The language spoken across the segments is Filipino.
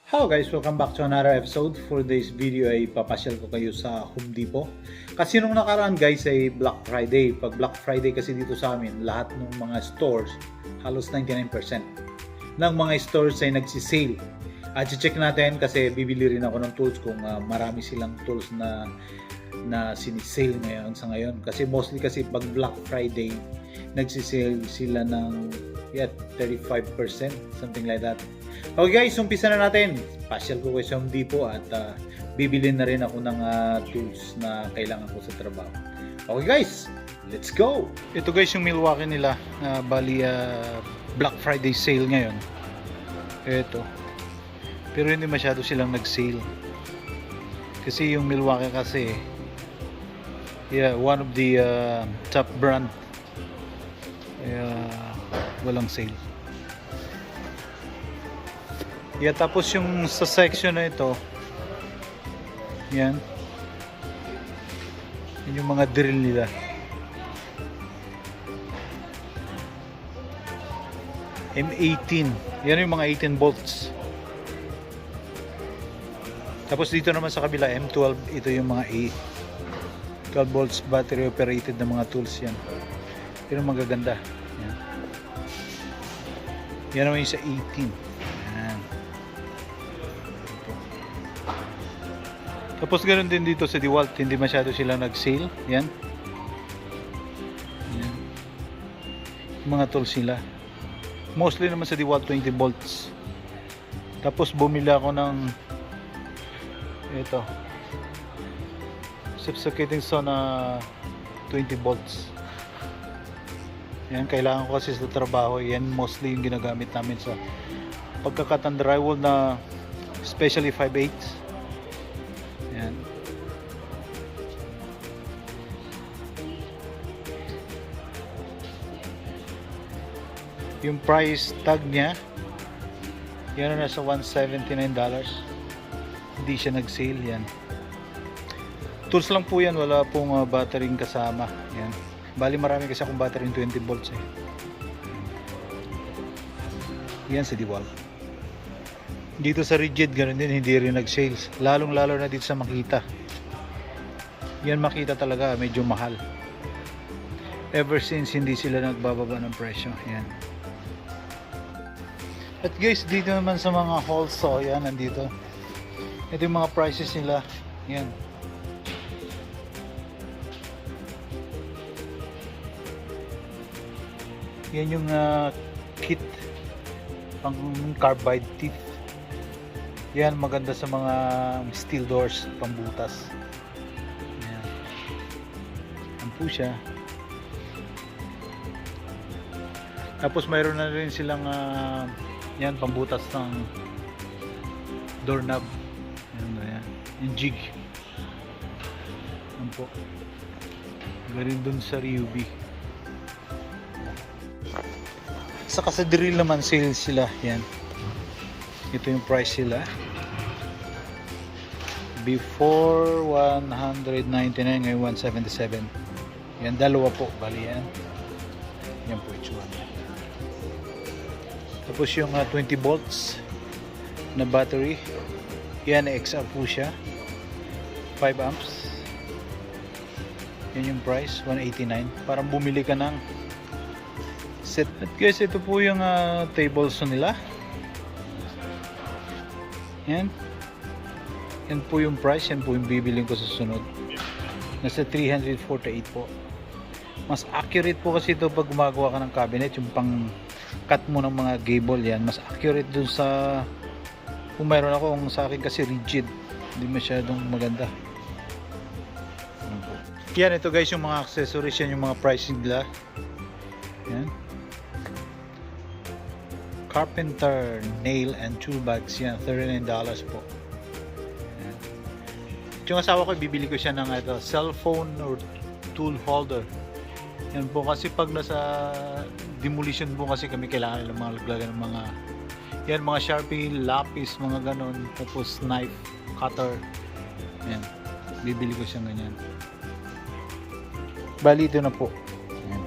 Hello guys, welcome back to another episode. For this video ay papasyal ko kayo sa Home Depot. Kasi nung nakaraan guys ay Black Friday. Pag Black Friday kasi dito sa amin, lahat ng mga stores, halos 99% ng mga stores ay nagsisale. At check natin kasi bibili rin ako ng tools kung marami silang tools na sinisale ngayon sa ngayon. Kasi mostly kasi pag Black Friday, nagsisale sila ng 35%, something like that. Okay guys, umpisa na natin. Pasyal ko kayo sa Home Depot at bibili na rin ako ng tools na kailangan ko sa trabaho. Okay guys, let's go! Ito guys yung Milwaukee nila. Bali Black Friday sale ngayon. Ito. Pero hindi masyado silang nag-sale. Kasi yung Milwaukee kasi one of the top brand. Walang sale. Tapos yung sa section na ito, yan yung mga drill nila. M18, yan yung mga 18 volts. Tapos dito naman sa kabila M12, ito yung mga 12 volts battery operated na mga tools yan. Pero magaganda. Yan naman yung sa 18. Tapos ganoon din dito sa DeWalt, hindi masyado sila nag-sale. Yan. Mga tools nila. Mostly naman sa DeWalt 20 volts. Tapos bumili ako ng ito. Substituting saw na 20 volts. Yan, kailangan ko kasi sa trabaho. Yan mostly yung ginagamit namin sa pagkakat ng drywall na especially 5/8. Yan. Yung price tag niya, yan na nasa $179. Hindi siya nag-sale yan. Tools lang po yan, wala pong battery kasama. Yan. Bali marami kasi akong battery 20 volts eh. Yan si DeWalt. Dito sa rigid ganun din, hindi rin nag-sales. Lalong lalo na dito sa Makita. Yan Makita talaga, medyo mahal. Ever since hindi sila nagbababa ng presyo. Yan. At guys, dito naman sa mga halls, so yan, nandito. Ito yung mga prices nila. Yan. Yan yung kit pang carbide teeth. Yan, maganda sa mga steel doors, pambutas. Yan. Yan po siya. Tapos mayroon na rin silang yan, pambutas ng doorknob. Yan. Yung jig. Yan po. Galing dun sa Ryubi. Saka sa drill naman, sales sila. Yan. Ito yung price sila. Before 199, ngayon 177. Yan, dalawa po. Bali yan. Yan po itsura niya. Tapos yung 20 volts na battery. Yan, XR po siya. 5 amps. Yan yung price, 189. Parang bumili ka ng set. At guys, ito po yung tables nila. Yan. Yan po yung price. Yan po yung bibiling ko sa sunod. Nasa 348 po. Mas accurate po kasi ito pag gumagawa ka ng cabinet. Yung pang cut mo ng mga gable yan. Mas accurate dun sa kung mayroon ako. Kung sa akin kasi rigid. Hindi masyadong maganda. Yan, ito guys yung mga accessories. Yan yung mga pricing nila. Yan. Carpenter nail and tool bags, yan, $39 po. Yan. Yung asawa ko, bibili ko siya ng cellphone or tool holder. Yan po kasi pag nasa demolition po kasi kami, kailangan ng mga laglagan ng mga yan, mga Sharpie, lapis, mga ganon, tapos knife, cutter. Yan, bibili ko siya ganyan. Bali ito na po. Yan.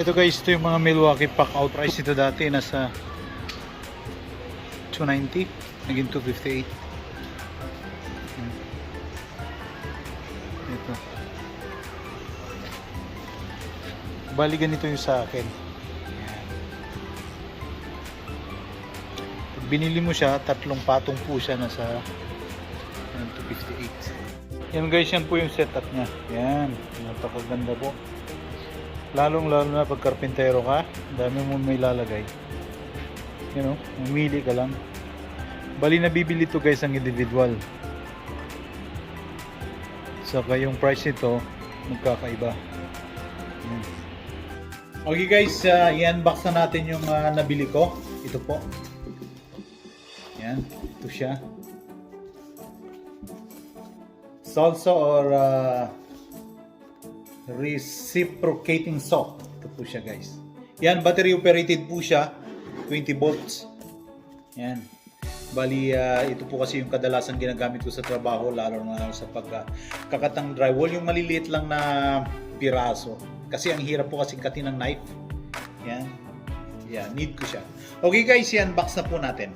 Ito guys, ito yung mga Milwaukee pack out price. Ito dati nasa $290. Naging 258. Ito. Bali ganito yung sa akin. Pag binili mo siya, tatlong patong po siya na sa 258. Yan guys, yan po yung setup niya. Yan, napakaganda po. Lalo na pag karpintero ka, dami mo may lalagay. You know, mamili ka lang. Bali nabibili to guys ang individual. Saka yung price nito magkakaiba. Okay guys, i-unbox na natin yung nabili ko. Ito po. Yan, ito siya. Salsa or reciprocating saw. Ito po siya guys. Yan, battery operated po siya. 20 volts. Yan. Bali, ito po kasi yung kadalasan ginagamit ko sa trabaho, lalo na sa pagkakatang drywall, yung maliliit lang na piraso. Kasi ang hirap po kasi katin ng knife. Yan. Yan, need ko siya. Okay guys, yan, box na po natin.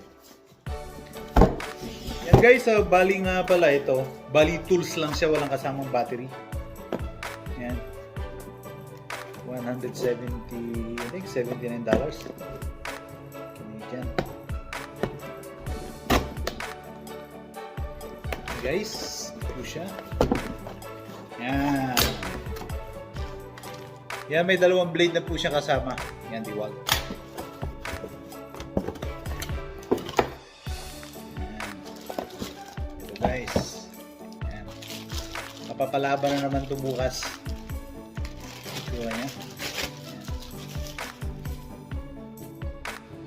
Yan guys, bali nga pala ito. Bali tools lang siya, walang kasamang battery. Yan. 170, I think $79. Canadian. Guys, ito siya. Yan. Yan, may dalawang blade na po siya kasama. Yan, diwal. Yan. Ito guys. Yan. Mapapalaban na naman ito bukas. Ito niya. Yan.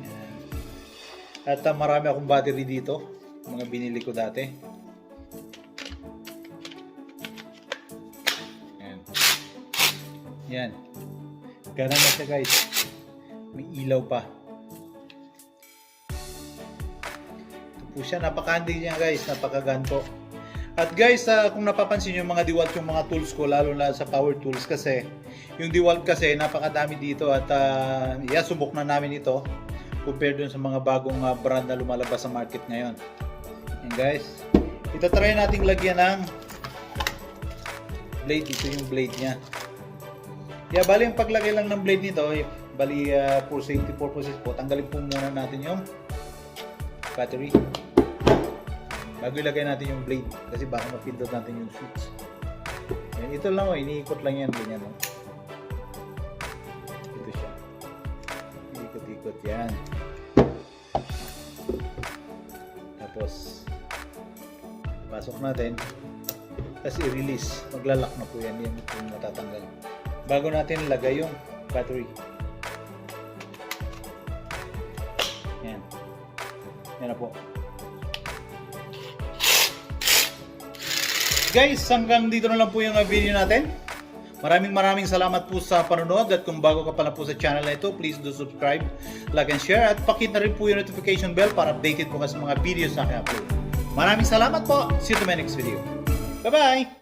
Yan. At marami akong battery dito. Mga binili ko dati. Yan. Gana na siya guys. May ilaw pa. Ito po siya. Napakahandi niya guys. Napakaganto. At guys, kung napapansin nyo mga DeWalt yung mga tools ko, lalo na sa power tools kasi, yung DeWalt kasi napakadami dito at subok na namin ito compared dun sa mga bagong brand na lumalabas sa market ngayon. Yan guys. Ito try nating lagyan ng blade. Ito yung blade niya. Yeah, bali yung paglagay lang ng blade nito, bali for safety purposes po, tanggalin po muna natin yung battery. Bago ilagay natin yung blade, kasi baka mapindot natin yung switch. Yan, ito lang iniikot lang yan, ganyan. Ito siya. Iikot-ikot yan. Tapos, pasok natin. Tapos i-release. Maglalak na po yan, yan yung matatanggal. Bago natin lagay yung battery. Yan. Yan na po. Guys, hanggang dito na lang po yung video natin. Maraming salamat po sa panonood. At kung bago ka pala po sa channel na ito, please do subscribe, like and share. At pakit na rin po yung notification bell para updated po ka sa mga videos na aking upload. Maraming salamat po. See you to my next video. Bye-bye!